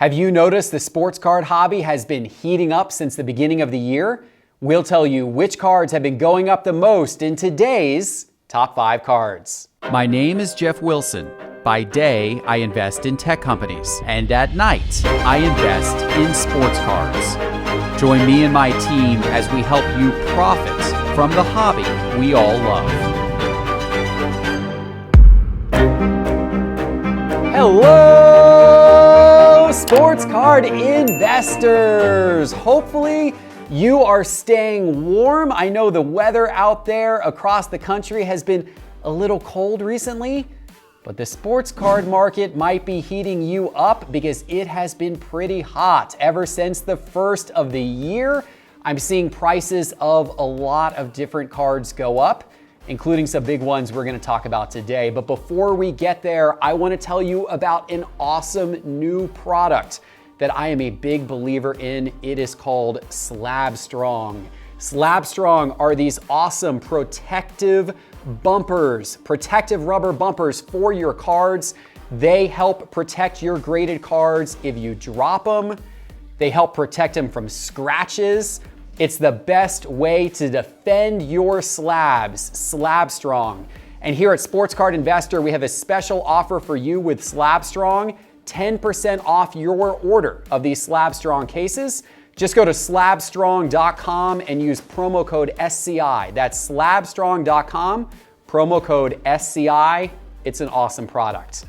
Have you noticed the sports card hobby has been heating up since the beginning of the year? We'll tell you which cards have been going up the most in today's Top 5 Cards. My name is Jeff Wilson. By day, I invest in tech companies, and at night, I invest in sports cards. Join me and my team as we help you profit from the hobby we all love. Hello, sports card investors. Hopefully you are staying warm. I know the weather out there across the country has been a little cold recently, but the sports card market might be heating you up because it has been pretty hot ever since the first of the year. I'm seeing prices of a lot of different cards go up, including some big ones we're going to talk about today. But before we get there, I want to tell you about an awesome new product that I am a big believer in. It is called Slab Strong. Slab Strong are these awesome protective bumpers, protective rubber bumpers for your cards. They help protect your graded cards if you drop them. They help protect them from scratches. It's the best way to defend your slabs, Slab Strong. And here at Sports Card Investor, we have a special offer for you with Slab Strong, 10% off your order of these Slab Strong cases. Just go to slabstrong.com and use promo code SCI. That's slabstrong.com, promo code SCI. It's an awesome product.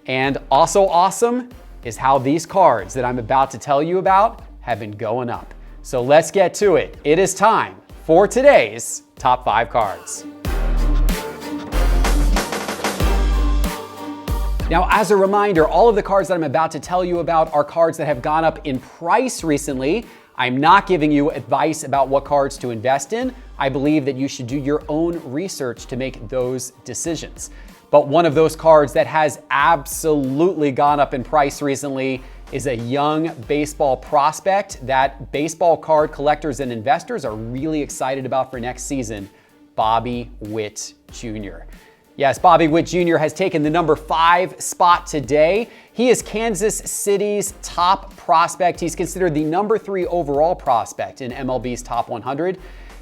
And also awesome is how these cards that I'm about to tell you about have been going up. So let's get to it. It is time for today's Top 5 Cards. Now, as a reminder, all of the cards that I'm about to tell you about are cards that have gone up in price recently. I'm not giving you advice about what cards to invest in. I believe that you should do your own research to make those decisions. But one of those cards that has absolutely gone up in price recently is a young baseball prospect that baseball card collectors and investors are really excited about for next season, Bobby Whit Jr. Yes, Bobby Whit Jr. has taken the number 5 spot today. He is Kansas City's top prospect. He's considered the number 3 overall prospect in MLB's top 100.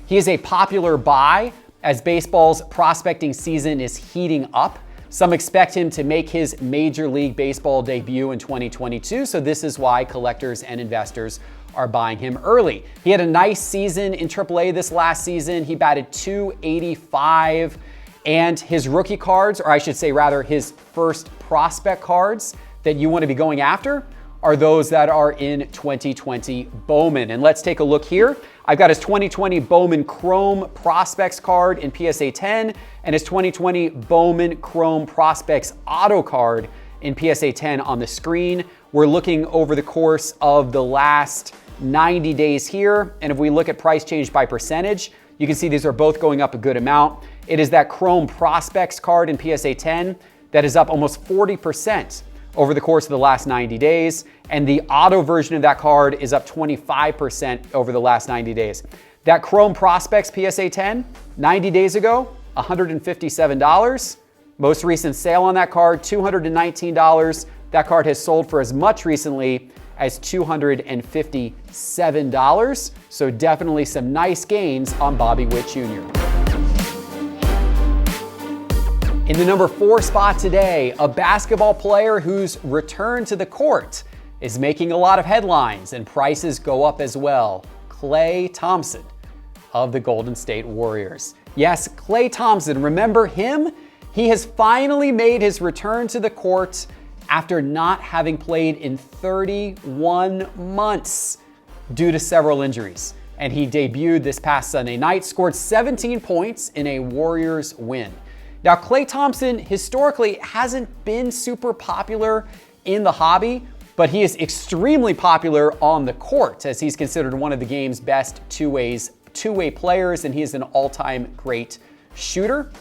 He is a popular buy as baseball's prospecting season is heating up. Some expect him to make his Major League Baseball debut in 2022, so this is why collectors and investors are buying him early. He had a nice season in AAA this last season. He batted .285, and his rookie cards, or I should say rather his first prospect cards that you want to be going after are those that are in 2020 Bowman. And let's take a look here. I've got his 2020 Bowman Chrome Prospects card in PSA 10 and his 2020 Bowman Chrome Prospects Auto card in PSA 10 on the screen. We're looking over the course of the last 90 days here. And if we look at price change by percentage, you can see these are both going up a good amount. It is that Chrome Prospects card in PSA 10 that is up almost 40% over the course of the last 90 days. And the auto version of that card is up 25% over the last 90 days. That Chrome Prospects PSA 10, 90 days ago, $157. Most recent sale on that card, $219. That card has sold for as much recently as $257. So definitely some nice gains on Bobby Whit Jr. In the number 4 spot today, a basketball player whose return to the court is making a lot of headlines and prices go up as well. Klay Thompson of the Golden State Warriors. Yes, Klay Thompson, remember him? He has finally made his return to the court after not having played in 31 months due to several injuries. And he debuted this past Sunday night, scored 17 points in a Warriors win. Now, Klay Thompson historically hasn't been super popular in the hobby, but he is extremely popular on the court as he's considered one of the game's best two-way players, and he is an all-time great shooter.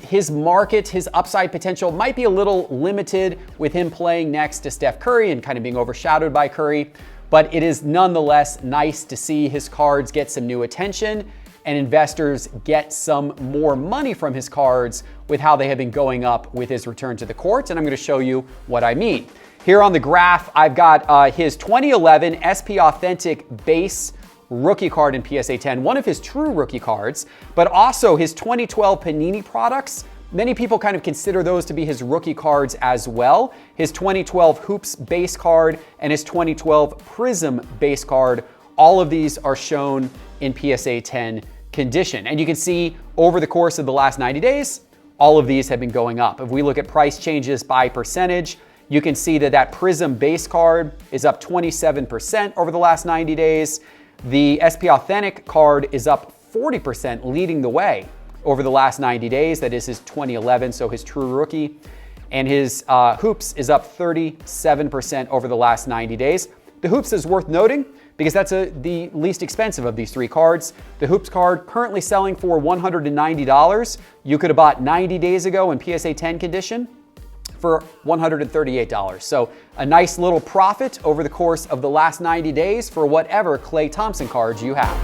His market, his upside potential might be a little limited with him playing next to Steph Curry and kind of being overshadowed by Curry, but it is nonetheless nice to see his cards get some new attention and investors get some more money from his cards with how they have been going up with his return to the court, and I'm going to show you what I mean. Here on the graph, I've got his 2011 SP Authentic base rookie card in PSA 10, one of his true rookie cards, but also his 2012 Panini products. Many people kind of consider those to be his rookie cards as well. His 2012 Hoops base card and his 2012 Prism base card, all of these are shown in PSA 10 condition. And you can see over the course of the last 90 days, all of these have been going up. If we look at price changes by percentage, you can see that Prism base card is up 27% over the last 90 days. The SP Authentic card is up 40%, leading the way over the last 90 days. That is his 2011, so his true rookie. And his Hoops is up 37% over the last 90 days. The Hoops is worth noting because that's the least expensive of these three cards. The Hoops card currently selling for $190. You could have bought 90 days ago in PSA 10 condition for $138. So a nice little profit over the course of the last 90 days for whatever Klay Thompson cards you have.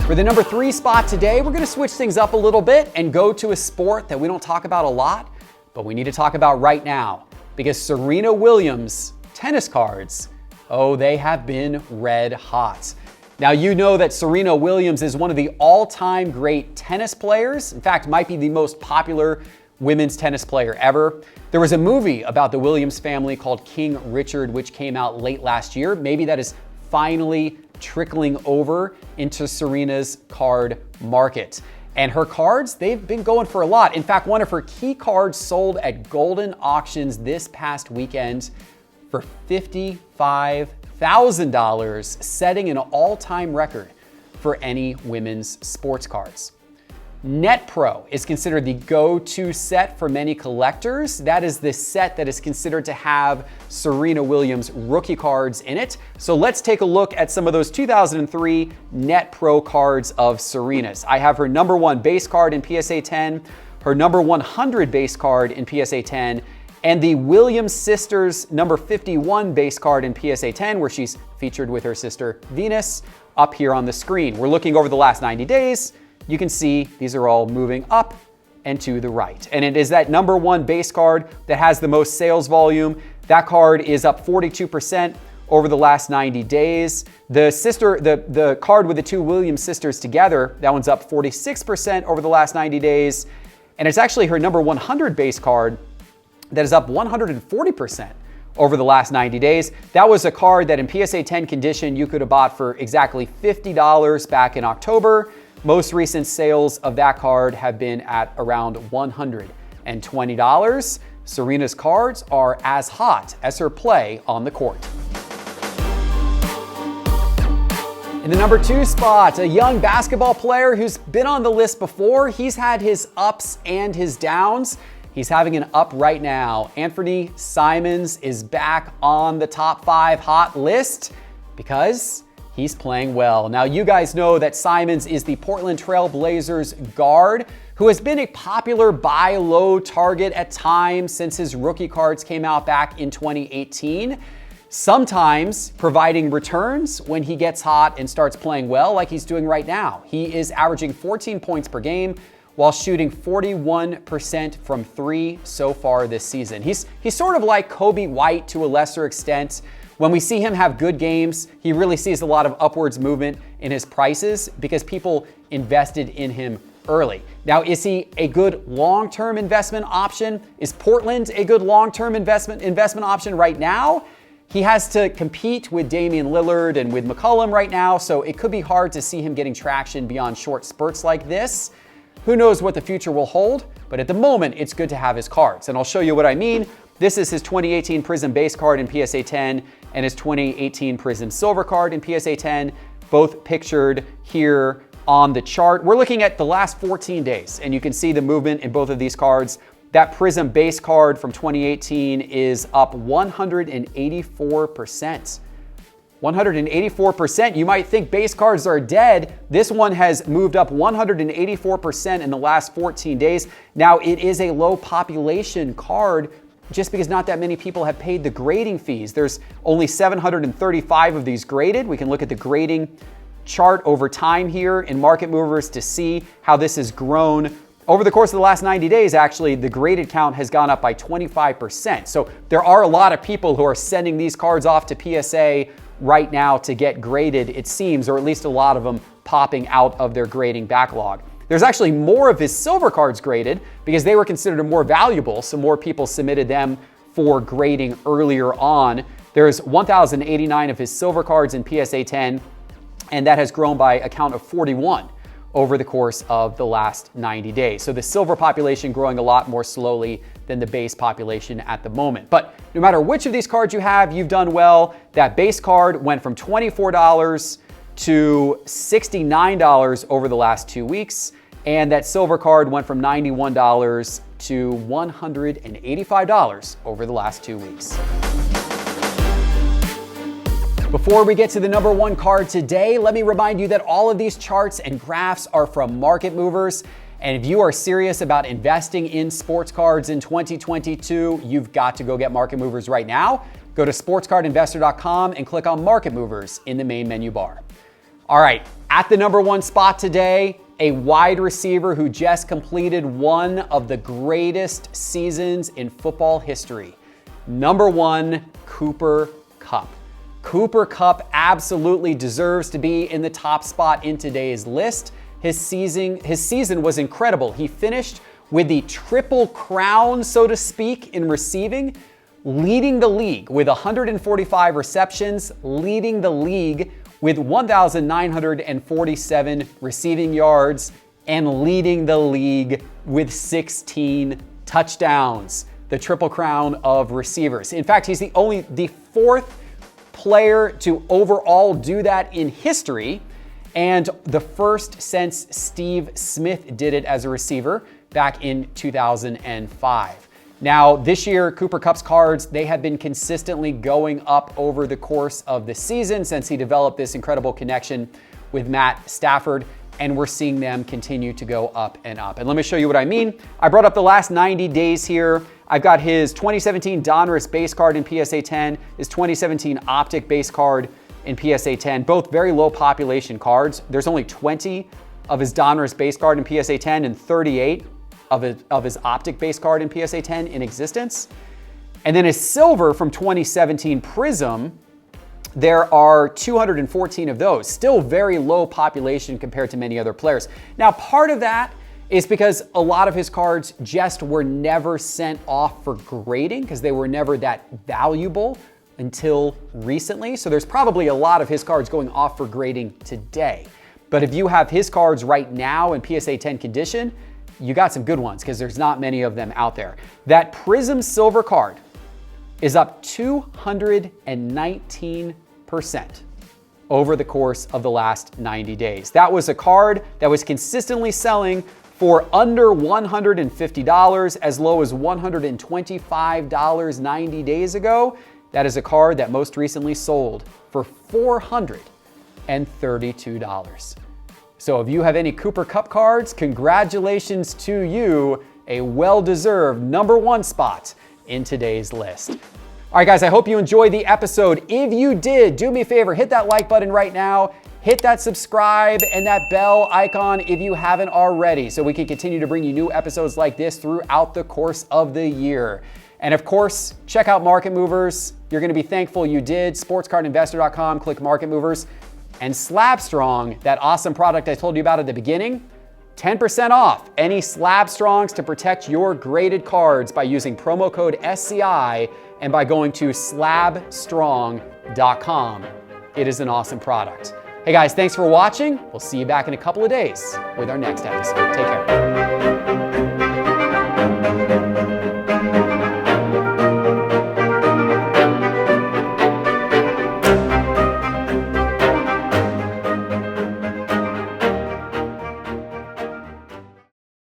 For the number 3 spot today, we're gonna switch things up a little bit and go to a sport that we don't talk about a lot, but we need to talk about right now because Serena Williams tennis cards, oh, they have been red hot. Now, you know that Serena Williams is one of the all-time great tennis players. In fact, might be the most popular women's tennis player ever. There was a movie about the Williams family called King Richard, which came out late last year. Maybe that is finally trickling over into Serena's card market. And her cards, they've been going for a lot. In fact, one of her key cards sold at Golden Auctions this past weekend for $55,000, setting an all-time record for any women's sports cards. Net Pro is considered the go-to set for many collectors. That is the set that is considered to have Serena Williams rookie cards in it. So let's take a look at some of those 2003 Net Pro cards of Serena's. I have her number 1 base card in PSA 10, her number 100 base card in PSA 10, and the Williams sisters number 51 base card in PSA 10, where she's featured with her sister Venus, up here on the screen. We're looking over the last 90 days. You can see these are all moving up and to the right. And it is that number 1 base card that has the most sales volume. That card is up 42% over the last 90 days. The card with the 2 Williams sisters together, that one's up 46% over the last 90 days. And it's actually her number 100 base card that is up 140% over the last 90 days. That was a card that in PSA 10 condition you could have bought for exactly $50 back in October. Most recent sales of that card have been at around $120. Serena's cards are as hot as her play on the court. In the number 2 spot, a young basketball player who's been on the list before. He's had his ups and his downs. He's having an up right now. Anthony Simmons is back on the top 5 hot list because he's playing well. Now, you guys know that Simmons is the Portland Trail Blazers guard who has been a popular buy low target at times since his rookie cards came out back in 2018. Sometimes providing returns when he gets hot and starts playing well like he's doing right now. He is averaging 14 points per game while shooting 41% from 3 so far this season. He's sort of like Kobe White to a lesser extent. When we see him have good games, he really sees a lot of upwards movement in his prices because people invested in him early. Now, is he a good long-term investment option? Is Portland a good long-term investment option right now? He has to compete with Damian Lillard and with McCollum right now, so it could be hard to see him getting traction beyond short spurts like this. Who knows what the future will hold, but at the moment, it's good to have his cards. And I'll show you what I mean. This is his 2018 Prism base card in PSA 10 and his 2018 Prism silver card in PSA 10, both pictured here on the chart. We're looking at the last 14 days, and you can see the movement in both of these cards. That Prism base card from 2018 is up 184%. 184%. You might think base cards are dead. This one has moved up 184% in the last 14 days. Now, it is a low population card just because not that many people have paid the grading fees. There's only 735 of these graded. We can look at the grading chart over time here in Market Movers to see how this has grown over the course of the last 90 days, actually, the graded count has gone up by 25%. So there are a lot of people who are sending these cards off to PSA right now to get graded, it seems, or at least a lot of them popping out of their grading backlog. There's actually more of his silver cards graded because they were considered more valuable, so more people submitted them for grading earlier on. There's 1,089 of his silver cards in PSA 10, and that has grown by a count of 41 over the course of the last 90 days. So the silver population growing a lot more slowly than the base population at the moment. But no matter which of these cards you have, you've done well. That base card went from $24 to $69 over the last 2 weeks. And that silver card went from $91 to $185 over the last 2 weeks. Before we get to the number one card today, let me remind you that all of these charts and graphs are from Market Movers. And if you are serious about investing in sports cards in 2022, you've got to go get Market Movers right now. Go to sportscardinvestor.com and click on Market Movers in the main menu bar. All right, at the number one spot today, a wide receiver who just completed one of the greatest seasons in football history. Number one, Cooper Kupp. Cooper Kupp absolutely deserves to be in the top spot in today's list. His season was incredible. He finished with the triple crown, so to speak, in receiving, leading the league with 145 receptions, leading the league with 1,947 receiving yards, and leading the league with 16 touchdowns. The triple crown of receivers. In fact, he's the fourth player to overall do that in history, and the first since Steve Smith did it as a receiver back in 2005. Now, this year, Cooper Kupp's cards, they have been consistently going up over the course of the season since he developed this incredible connection with Matt Stafford, and we're seeing them continue to go up and up. And let me show you what I mean. I brought up the last 90 days here. I've got his 2017 Donruss base card in PSA 10, his 2017 Optic base card in PSA 10, both very low population cards. There's only 20 of his Donruss base card in PSA 10 and 38 of his Optic base card in PSA 10 in existence. And then his silver from 2017 Prism, there are 214 of those. Still very low population compared to many other players. Now, part of that is because a lot of his cards just were never sent off for grading because they were never that valuable until recently. So there's probably a lot of his cards going off for grading today. But if you have his cards right now in PSA 10 condition, you got some good ones because there's not many of them out there. That Prism silver card is up 219% over the course of the last 90 days. That was a card that was consistently selling for under $150, as low as $125 90 days ago. That is a card that most recently sold for $432. So if you have any Cooper Kupp cards, congratulations to you, a well-deserved number one spot in today's list. All right, guys, I hope you enjoyed the episode. If you did, do me a favor, hit that like button right now, hit that subscribe and that bell icon if you haven't already, so we can continue to bring you new episodes like this throughout the course of the year. And of course, check out Market Movers. You're gonna be thankful you did. Sportscardinvestor.com, click Market Movers. And Slab Strong, that awesome product I told you about at the beginning, 10% off any Slab Strongs to protect your graded cards by using promo code SCI and by going to slabstrong.com. It is an awesome product. Hey guys, thanks for watching. We'll see you back in a couple of days with our next episode. Take care.